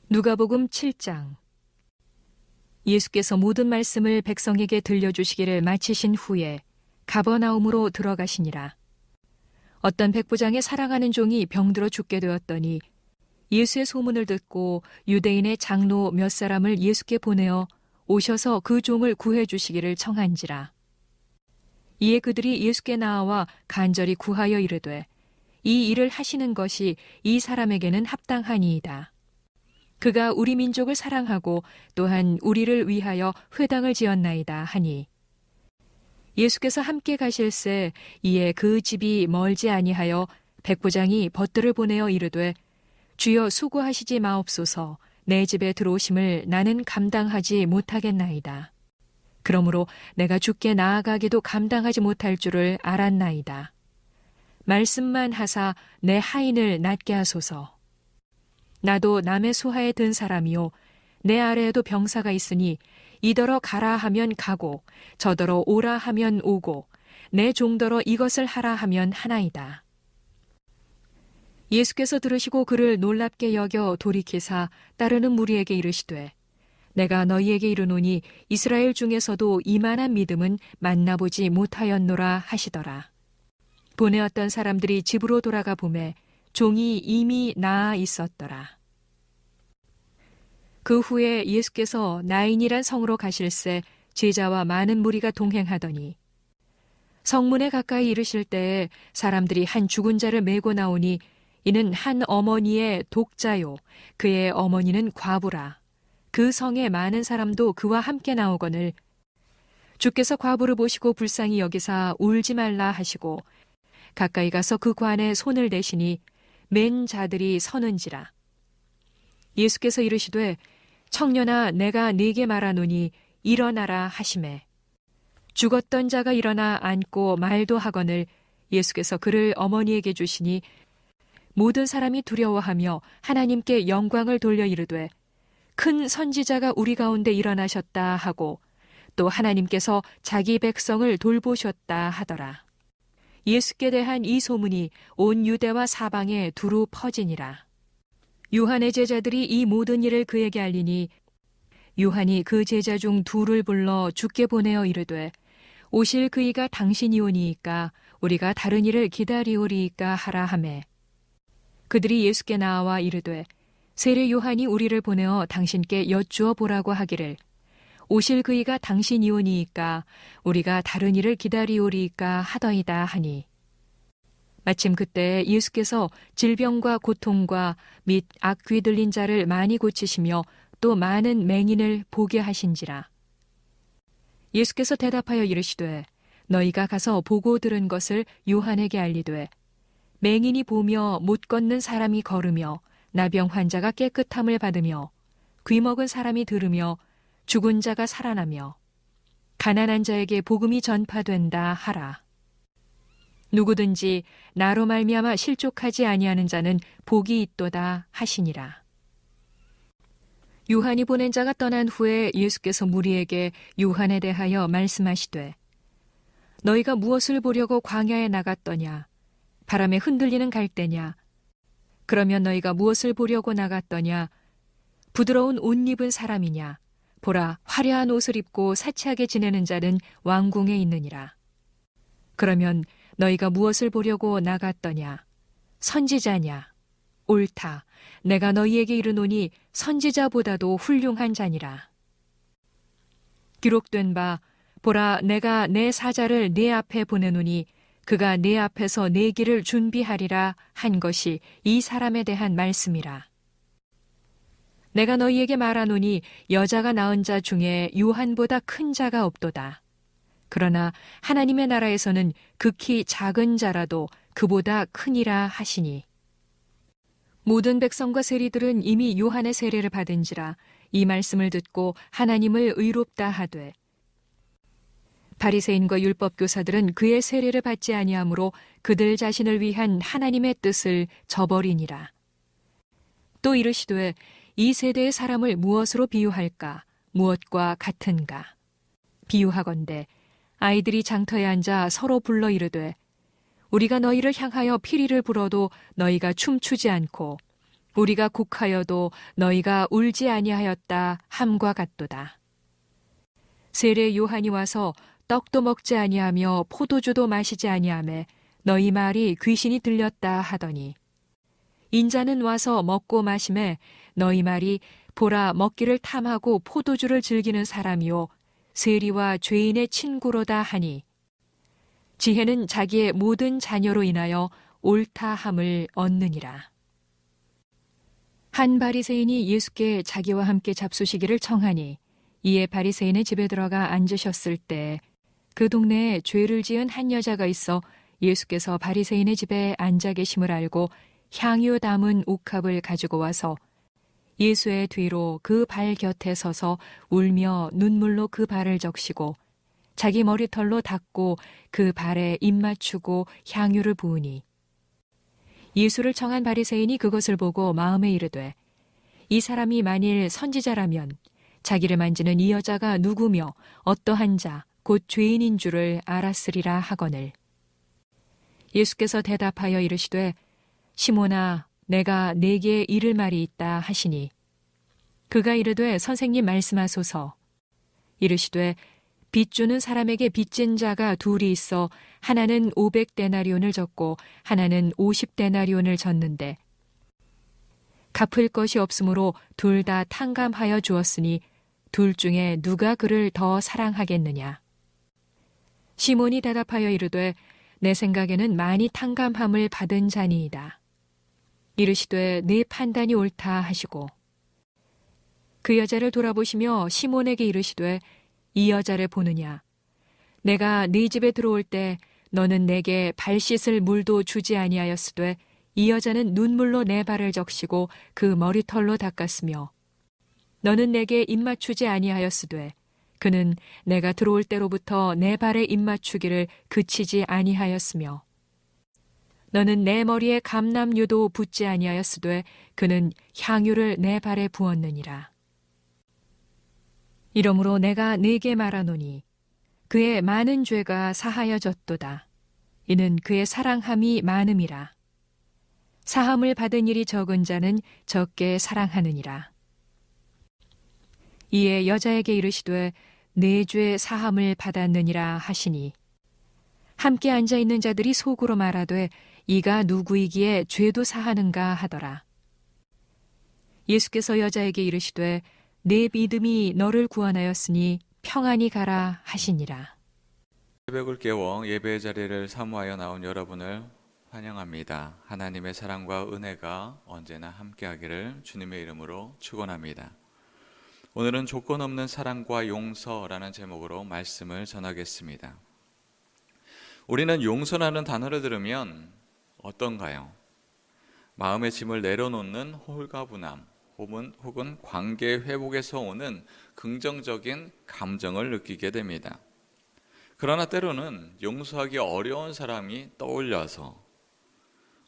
누가복음 7장. 예수께서 모든 말씀을 백성에게 들려주시기를 마치신 후에 가버나움으로 들어가시니라. 어떤 백부장의 사랑하는 종이 병들어 죽게 되었더니 예수의 소문을 듣고 유대인의 장로 몇 사람을 예수께 보내어 오셔서 그 종을 구해 주시기를 청한지라. 이에 그들이 예수께 나와 간절히 구하여 이르되 이 일을 하시는 것이 이 사람에게는 합당하니이다. 그가 우리 민족을 사랑하고 또한 우리를 위하여 회당을 지었나이다 하니, 예수께서 함께 가실새 이에 그 집이 멀지 아니하여 백부장이 벗들을 보내어 이르되 주여 수고하시지 마옵소서. 내 집에 들어오심을 나는 감당하지 못하겠나이다. 그러므로 내가 주께 나아가기도 감당하지 못할 줄을 알았나이다. 말씀만 하사 내 하인을 낫게 하소서. 나도 남의 수하에 든 사람이요 내 아래에도 병사가 있으니 이더러 가라 하면 가고 저더러 오라 하면 오고 내 종더러 이것을 하라 하면 하나이다. 예수께서 들으시고 그를 놀랍게 여겨 돌이키사 따르는 무리에게 이르시되 내가 너희에게 이르노니 이스라엘 중에서도 이만한 믿음은 만나보지 못하였노라 하시더라. 보내었던 사람들이 집으로 돌아가 보매 종이 이미 나아 있었더라. 그 후에 예수께서 나인이란 성으로 가실새 제자와 많은 무리가 동행하더니 성문에 가까이 이르실 때에 사람들이 한 죽은 자를 메고 나오니 이는 한 어머니의 독자요 그의 어머니는 과부라. 그 성에 많은 사람도 그와 함께 나오거늘 주께서 과부를 보시고 불쌍히 여기사 울지 말라 하시고 가까이 가서 그 관에 손을 대시니 맨 자들이 서는지라. 예수께서 이르시되 청년아 내가 네게 말하노니 일어나라 하시매 죽었던 자가 일어나 앉고 말도 하거늘 예수께서 그를 어머니에게 주시니 모든 사람이 두려워하며 하나님께 영광을 돌려 이르되 큰 선지자가 우리 가운데 일어나셨다 하고 또 하나님께서 자기 백성을 돌보셨다 하더라. 예수께 대한 이 소문이 온 유대와 사방에 두루 퍼지니라. 요한의 제자들이 이 모든 일을 그에게 알리니 요한이 그 제자 중 둘을 불러 주께 보내어 이르되 오실 그이가 당신이오니이까 우리가 다른 일을 기다리오리이까 하라 하매 그들이 예수께 나와 이르되 세례 요한이 우리를 보내어 당신께 여쭈어 보라고 하기를 오실 그이가 당신이오니이까 우리가 다른 일을 기다리오리이까 하더이다 하니 마침 그때 예수께서 질병과 고통과 및 악귀 들린 자를 많이 고치시며 또 많은 맹인을 보게 하신지라. 예수께서 대답하여 이르시되 너희가 가서 보고 들은 것을 요한에게 알리되 맹인이 보며 못 걷는 사람이 걸으며 나병 환자가 깨끗함을 받으며 귀먹은 사람이 들으며 죽은 자가 살아나며 가난한 자에게 복음이 전파된다 하라. 누구든지 나로 말미암아 실족하지 아니하는 자는 복이 있도다 하시니라. 요한이 보낸 자가 떠난 후에 예수께서 무리에게 요한에 대하여 말씀하시되 너희가 무엇을 보려고 광야에 나갔더냐? 바람에 흔들리는 갈대냐? 그러면 너희가 무엇을 보려고 나갔더냐? 부드러운 옷 입은 사람이냐? 보라, 화려한 옷을 입고 사치하게 지내는 자는 왕궁에 있느니라. 그러면 너희가 무엇을 보려고 나갔더냐? 선지자냐? 옳다. 내가 너희에게 이르노니 선지자보다도 훌륭한 자니라. 기록된 바 보라 내가 내 사자를 네 앞에 보내노니 그가 네 앞에서 네 길을 준비하리라 한 것이 이 사람에 대한 말씀이라. 내가 너희에게 말하노니 여자가 낳은 자 중에 요한보다 큰 자가 없도다. 그러나 하나님의 나라에서는 극히 작은 자라도 그보다 크니라 하시니 모든 백성과 세리들은 이미 요한의 세례를 받은지라 이 말씀을 듣고 하나님을 의롭다 하되 바리새인과 율법교사들은 그의 세례를 받지 아니하므로 그들 자신을 위한 하나님의 뜻을 저버리니라. 또 이르시되 이 세대의 사람을 무엇으로 비유할까? 무엇과 같은가? 비유하건대 아이들이 장터에 앉아 서로 불러 이르되 우리가 너희를 향하여 피리를 불어도 너희가 춤추지 않고 우리가 곡하여도 너희가 울지 아니하였다 함과 같도다. 세례 요한이 와서 떡도 먹지 아니하며 포도주도 마시지 아니하매 너희 말이 귀신이 들렸다 하더니, 인자는 와서 먹고 마시매 너희 말이 보라 먹기를 탐하고 포도주를 즐기는 사람이요 세리와 죄인의 친구로다 하니, 지혜는 자기의 모든 자녀로 인하여 옳다함을 얻느니라. 한 바리새인이 예수께 자기와 함께 잡수시기를 청하니, 이에 바리새인의 집에 들어가 앉으셨을 때 그 동네에 죄를 지은 한 여자가 있어 예수께서 바리새인의 집에 앉아 계심을 알고 향유 담은 옥합을 가지고 와서 예수의 뒤로 그 발 곁에 서서 울며 눈물로 그 발을 적시고 자기 머리털로 닦고 그 발에 입 맞추고 향유를 부으니, 예수를 청한 바리새인이 그것을 보고 마음에 이르되, 이 사람이 만일 선지자라면 자기를 만지는 이 여자가 누구며 어떠한 자 곧 죄인인 줄을 알았으리라 하거늘. 예수께서 대답하여 이르시되, 시몬아, 내가 네게 이를 말이 있다 하시니, 그가 이르되 선생님 말씀하소서. 이르시되, 빚 주는 사람에게 빚진 자가 둘이 있어 하나는 500데나리온을 졌고 하나는 50데나리온을 졌는데, 갚을 것이 없으므로 둘 다 탕감하여 주었으니 둘 중에 누가 그를 더 사랑하겠느냐. 시몬이 대답하여 이르되, 내 생각에는 많이 탕감함을 받은 자니이다. 이르시되 네 판단이 옳다 하시고, 그 여자를 돌아보시며 시몬에게 이르시되, 이 여자를 보느냐? 내가 네 집에 들어올 때 너는 내게 발 씻을 물도 주지 아니하였으되 이 여자는 눈물로 내 발을 적시고 그 머리털로 닦았으며, 너는 내게 입 맞추지 아니하였으되 그는 내가 들어올 때로부터 내 발에 입 맞추기를 그치지 아니하였으며, 너는 내 머리에 감람유도 붓지 아니하였으되 그는 향유를 내 발에 부었느니라. 이러므로 내가 네게 말하노니 그의 많은 죄가 사하여졌도다. 이는 그의 사랑함이 많음이라. 사함을 받은 일이 적은 자는 적게 사랑하느니라. 이에 여자에게 이르시되 내 죄 사함을 받았느니라 하시니, 함께 앉아 있는 자들이 속으로 말하되 이가 누구이기에 죄도 사하는가 하더라. 예수께서 여자에게 이르시되 내 믿음이 너를 구원하였으니 평안히 가라 하시니라. 새벽을 깨워 예배의 자리를 사모하여 나온 여러분을 환영합니다. 하나님의 사랑과 은혜가 언제나 함께하기를 주님의 이름으로 축원합니다. 오늘은 조건 없는 사랑과 용서라는 제목으로 말씀을 전하겠습니다. 우리는 용서라는 단어를 들으면 어떤가요? 마음의 짐을 내려놓는 홀가분함 혹은 관계 회복에서 오는 긍정적인 감정을 느끼게 됩니다. 그러나 때로는 용서하기 어려운 사람이 떠올려서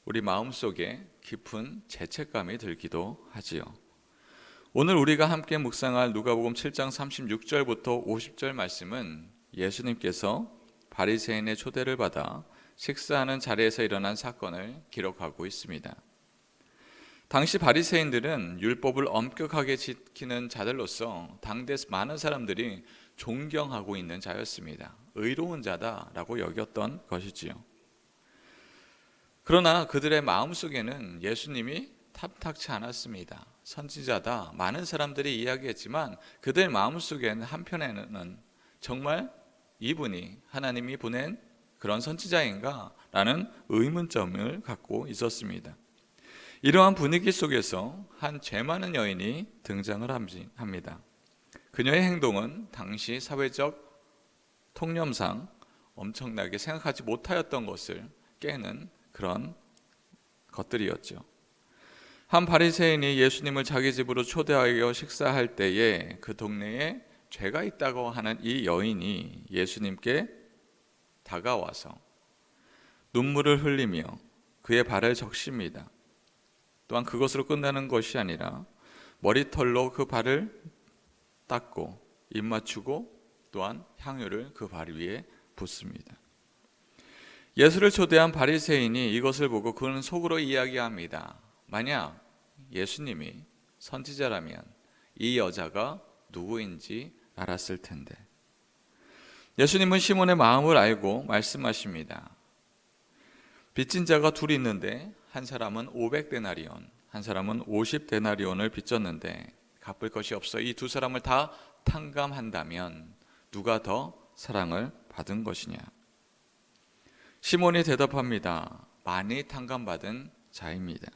우리 마음속에 깊은 죄책감이 들기도 하지요. 오늘 우리가 함께 묵상할 누가복음 7장 36절부터 50절 말씀은 예수님께서 바리새인의 초대를 받아 식사하는 자리에서 일어난 사건을 기록하고 있습니다. 당시 바리새인들은 율법을 엄격하게 지키는 자들로서 당대에서 많은 사람들이 존경하고 있는 자였습니다. 의로운 자다라고 여겼던 것이지요. 그러나 그들의 마음속에는 예수님이 탐탁치 않았습니다. 선지자다 많은 사람들이 이야기했지만 그들 마음속에는 한편에는 정말 이분이 하나님이 보낸 그런 선지자인가? 라는 의문점을 갖고 있었습니다. 이러한 분위기 속에서 한 죄 많은 여인이 등장을 합니다. 그녀의 행동은 당시 사회적 통념상 엄청나게 생각하지 못하였던 것을 깨는 그런 것들이었죠. 한 바리새인이 예수님을 자기 집으로 초대하여 식사할 때에 그 동네에 죄가 있다고 하는 이 여인이 예수님께 다가와서 눈물을 흘리며 그의 발을 적십니다. 또한 그것으로 끝나는 것이 아니라 머리털로 그 발을 닦고 입 맞추고 또한 향유를 그 발 위에 붓습니다. 예수를 초대한 바리새인이 이것을 보고 그는 속으로 이야기합니다. 만약 예수님이 선지자라면 이 여자가 누구인지 알았을 텐데. 예수님은 시몬의 마음을 알고 말씀하십니다. 빚진 자가 둘이 있는데 한 사람은 500데나리온, 한 사람은 50데나리온을 빚졌는데 갚을 것이 없어 이 두 사람을 다 탕감한다면 누가 더 사랑을 받은 것이냐? 시몬이 대답합니다. 많이 탕감받은 자입니다.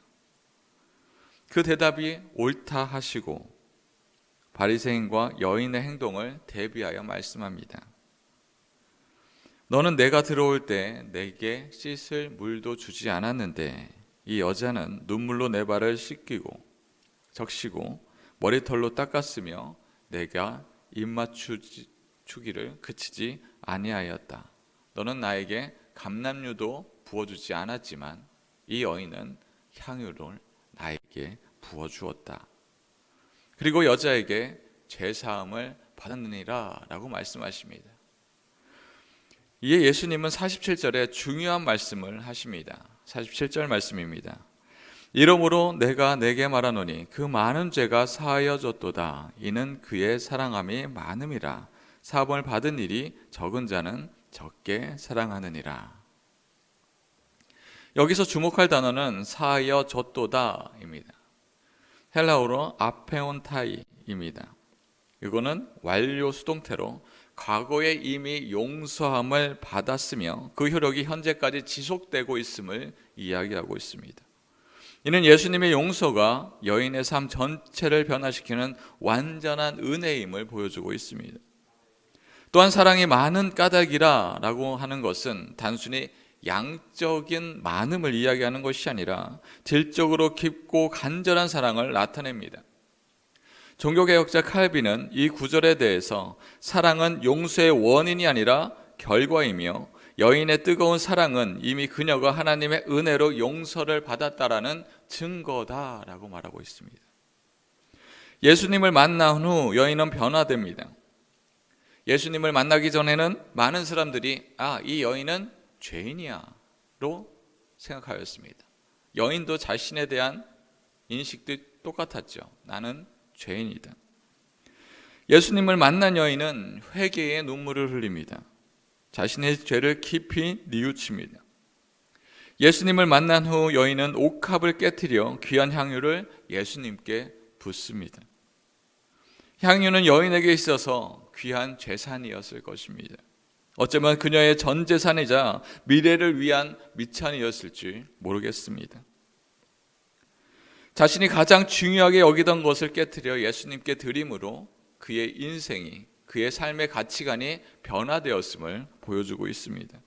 그 대답이 옳다 하시고 바리새인과 여인의 행동을 대비하여 말씀합니다. 너는 내가 들어올 때 내게 씻을 물도 주지 않았는데 이 여자는 눈물로 내 발을 씻기고 적시고 머리털로 닦았으며 내가 입맞추기를 그치지 아니하였다. 너는 나에게 감람유도 부어주지 않았지만 이 여인은 향유를 나에게 부어주었다. 그리고 여자에게 죄사함을 받았느니라 라고 말씀하십니다. 이에 예수님은 47절에 중요한 말씀을 하십니다. 47절 말씀입니다. 이러므로 내가 내게 말하노니 그 많은 죄가 사하여졌도다. 이는 그의 사랑함이 많음이라. 사함을 받은 일이 적은 자는 적게 사랑하느니라. 여기서 주목할 단어는 사하여졌도다입니다. 헬라어로 아페온타이입니다. 이거는 완료 수동태로 과거에 이미 용서함을 받았으며 그 효력이 현재까지 지속되고 있음을 이야기하고 있습니다. 이는 예수님의 용서가 여인의 삶 전체를 변화시키는 완전한 은혜임을 보여주고 있습니다. 또한 사랑이 많은 까닭이라고 하는 것은 단순히 양적인 많음을 이야기하는 것이 아니라 질적으로 깊고 간절한 사랑을 나타냅니다. 종교개혁자 칼빈은 이 구절에 대해서 사랑은 용서의 원인이 아니라 결과이며 여인의 뜨거운 사랑은 이미 그녀가 하나님의 은혜로 용서를 받았다라는 증거다라고 말하고 있습니다. 예수님을 만난 후 여인은 변화됩니다. 예수님을 만나기 전에는 많은 사람들이 이 여인은 죄인이야로 생각하였습니다. 여인도 자신에 대한 인식도 똑같았죠. 나는 죄인이다. 예수님을 만난 여인은 회개의 눈물을 흘립니다. 자신의 죄를 깊이 뉘우칩니다. 예수님을 만난 후 여인은 옥합을 깨트려 귀한 향유를 예수님께 붓습니다. 향유는 여인에게 있어서 귀한 재산이었을 것입니다. 어쩌면 그녀의 전 재산이자 미래를 위한 미찬이었을지 모르겠습니다. 자신이 가장 중요하게 여기던 것을 깨트려 예수님께 드림으로 그의 인생이, 그의 삶의 가치관이 변화되었음을 보여주고 있습니다.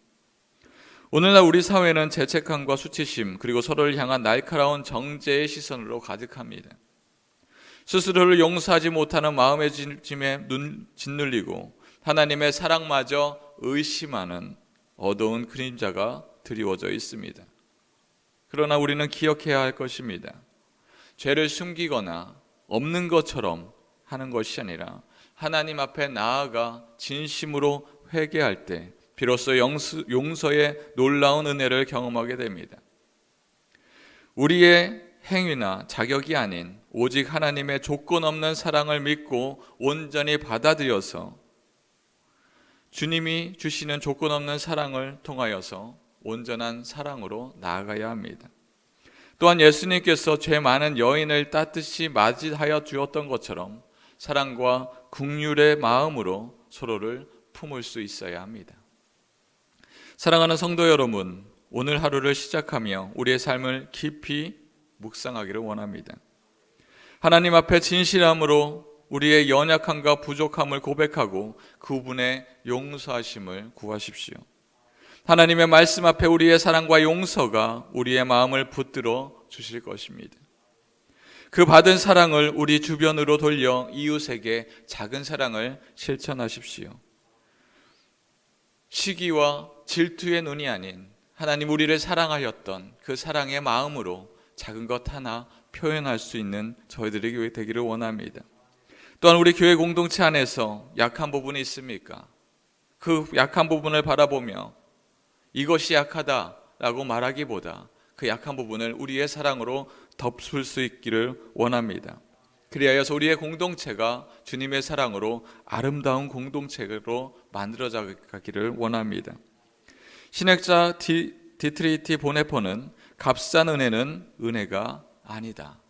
오늘날 우리 사회는 죄책감과 수치심 그리고 서로를 향한 날카로운 정죄의 시선으로 가득합니다. 스스로를 용서하지 못하는 마음의 짐에 짓눌리고 하나님의 사랑마저 의심하는 어두운 그림자가 드리워져 있습니다. 그러나 우리는 기억해야 할 것입니다. 죄를 숨기거나 없는 것처럼 하는 것이 아니라 하나님 앞에 나아가 진심으로 회개할 때 비로소 용서의 놀라운 은혜를 경험하게 됩니다. 우리의 행위나 자격이 아닌 오직 하나님의 조건 없는 사랑을 믿고 온전히 받아들여서 주님이 주시는 조건 없는 사랑을 통하여서 온전한 사랑으로 나아가야 합니다. 또한 예수님께서 죄 많은 여인을 따뜻이 맞이하여 주었던 것처럼 사랑과 긍휼의 마음으로 서로를 품을 수 있어야 합니다. 사랑하는 성도 여러분, 오늘 하루를 시작하며 우리의 삶을 깊이 묵상하기를 원합니다. 하나님 앞에 진실함으로 우리의 연약함과 부족함을 고백하고 그분의 용서하심을 구하십시오. 하나님의 말씀 앞에 우리의 사랑과 용서가 우리의 마음을 붙들어 주실 것입니다. 그 받은 사랑을 우리 주변으로 돌려 이웃에게 작은 사랑을 실천하십시오. 시기와 질투의 눈이 아닌 하나님 우리를 사랑하였던 그 사랑의 마음으로 작은 것 하나 표현할 수 있는 저희들에게 되기를 원합니다. 또한 우리 교회 공동체 안에서 약한 부분이 있습니까? 그 약한 부분을 바라보며 이것이 약하다라고 말하기보다 그 약한 부분을 우리의 사랑으로 덮을 수 있기를 원합니다. 그리하여서 우리의 공동체가 주님의 사랑으로 아름다운 공동체로 만들어져 가기를 원합니다. 신학자 디트리히 보네퍼는 값싼 은혜는 은혜가 아니다,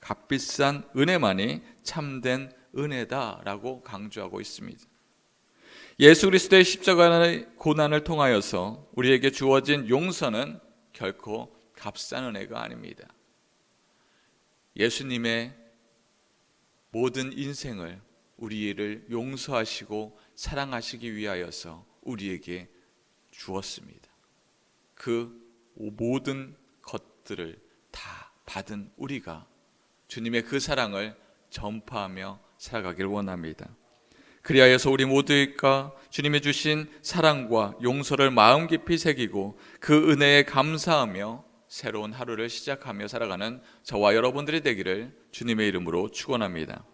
값비싼 은혜만이 참된 은혜다라고 강조하고 있습니다. 예수 그리스도의 십자가의 고난을 통하여서 우리에게 주어진 용서는 결코 값싼 은혜가 아닙니다. 예수님의 모든 인생을 우리를 용서하시고 사랑하시기 위하여서 우리에게 주었습니다. 그 모든 것들을 다 받은 우리가 주님의 그 사랑을 전파하며 살아가길 원합니다. 그리하여서 우리 모두가 주님이 주신 사랑과 용서를 마음 깊이 새기고 그 은혜에 감사하며 새로운 하루를 시작하며 살아가는 저와 여러분들이 되기를 주님의 이름으로 축원합니다.